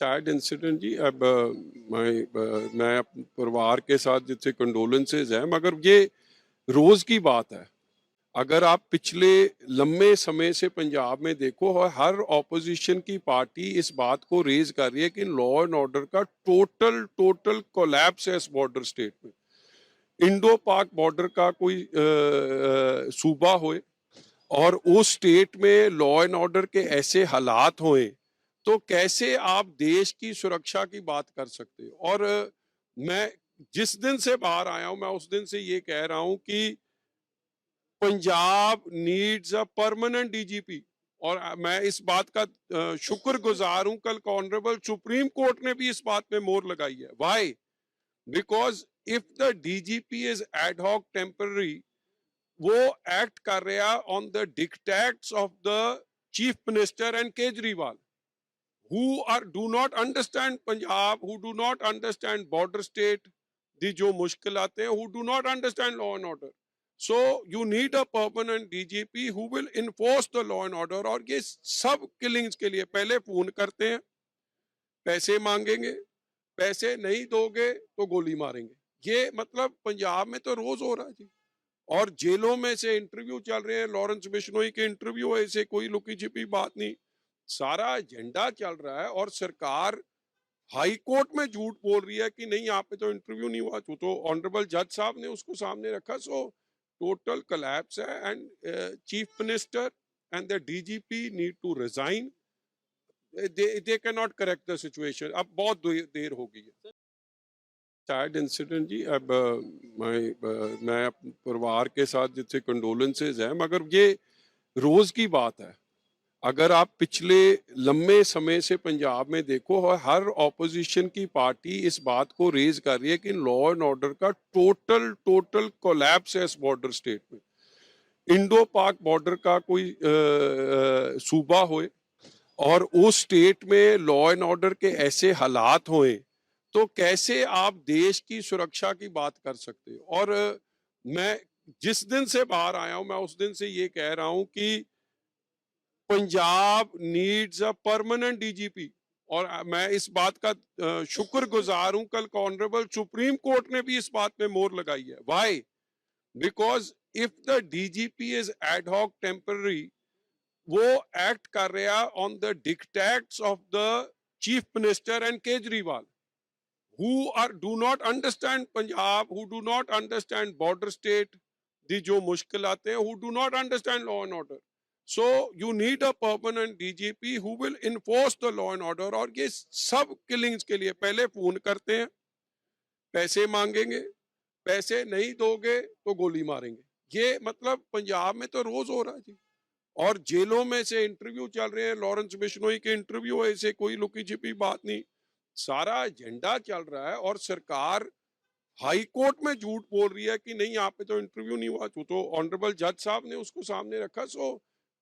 Sad incident जी। अब मैं परिवार के साथ जिससे कंडोलेंसेज हैं, मगर ये रोज की बात है। अगर आप पिछले लंबे समय से पंजाब में देखो, और हर ऑपोजिशन की पार्टी इस बात को रेज कर रही है कि लॉ एंड ऑर्डर का टोटल टोटल कोलैप्स है इस बॉर्डर स्टेट में। इंडो पाक बॉर्डर का कोई सूबा होए और उस स्टेट में लॉ एंड ऑर्डर के ऐसे हालात होए, तो कैसे आप देश की सुरक्षा की बात कर सकते हो। और मैं जिस दिन से बाहर आया हूं, मैं उस दिन से ये कह रहा हूं कि Punjab needs a permanent DGP. और मैं इस बात का शुक्रगुजार हूं, कल ऑनरेबल सुप्रीम कोर्ट ने भी इस बात पे मोहर लगाई है। Why? Because if the DGP is ad hoc temporary, वो एक्ट कर रहा on the dictates of the chief minister and Kejriwal, who are do not understand Punjab, who do not understand border state दी जो मुश्किल आते हैं, who do not understand law and order. So you need a permanent DGP who will enforce the law and order। और ये सब killings के लिए पहले फोन करते हैं, पैसे मांगेंगे, पैसे नहीं दोगे तो गोली मारेंगे। ये मतलब पंजाब में तो रोज हो रहा है जी। और जेलों में से इंटरव्यू चल रहे हैं, लॉरेंस बिश्नोई के इंटरव्यू, ऐसे कोई लुकी छिपी बात नहीं, सारा एजेंडा चल रहा है। और सरकार हाई कोर्ट में झूठ बोल रही है कि नहीं, यहाँ पे तो इंटरव्यू नहीं हुआ, तो ऑनरेबल जज साहब ने उसको सामने रखा। सो टोटल कोलैप्स है and chief minister and the DGP need to resign. They can not correct the situation. अब बहुत देर हो गई है। सैड इंसिडेंट जी। अब मैं परिवार के साथ जिससे कंडोलेंसेज हैं, मगर ये रोज की बात है। अगर आप पिछले लंबे समय से पंजाब में देखो, और हर ऑपोजिशन की पार्टी इस बात को रेज कर रही है कि लॉ एंड ऑर्डर का टोटल टोटल कोलैप्स है इस बॉर्डर स्टेट में। इंडो पाक बॉर्डर का कोई सूबा होए और उस स्टेट में लॉ एंड ऑर्डर के ऐसे हालात होए, तो कैसे आप देश की सुरक्षा की बात कर सकते हो। और मैं जिस दिन से बाहर आया हूं, मैं उस दिन से ये कह रहा हूं कि Punjab needs a permanent DGP. और मैं इस बात का शुक्रगुजार हूं, कल ऑनरेबल सुप्रीम कोर्ट ने भी इस बात पे मोहर लगाई है। Why? Because if the DGP is ad hoc temporary, वो एक्ट कर रहा on the dictates of the chief minister and Kejriwal, who are do not understand Punjab, who do not understand border state दी जो मुश्किल आते हैं, who do not understand law and order. So you need a permanent DGP who will enforce the law and order। और ये सब killings के लिए पहले फोन करते हैं, पैसे मांगेंगे, पैसे नहीं दोगे तो गोली मारेंगे। ये मतलब पंजाब में तो रोज हो रहा है जी। और जेलों में से इंटरव्यू चल रहे हैं, लॉरेंस बिश्नोई के इंटरव्यू, ऐसे कोई लुकी छिपी बात नहीं, सारा एजेंडा चल रहा है। और सरकार हाई कोर्ट में झूठ बोल रही है कि नहीं, यहाँ पे तो इंटरव्यू नहीं हुआ, तो ऑनरेबल जज साहब ने उसको सामने रखा। सो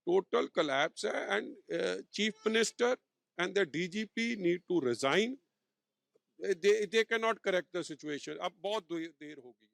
टोटल कोलैप्स है and chief minister and the DGP need to resign. They can not correct the situation. अब बहुत देर हो गई।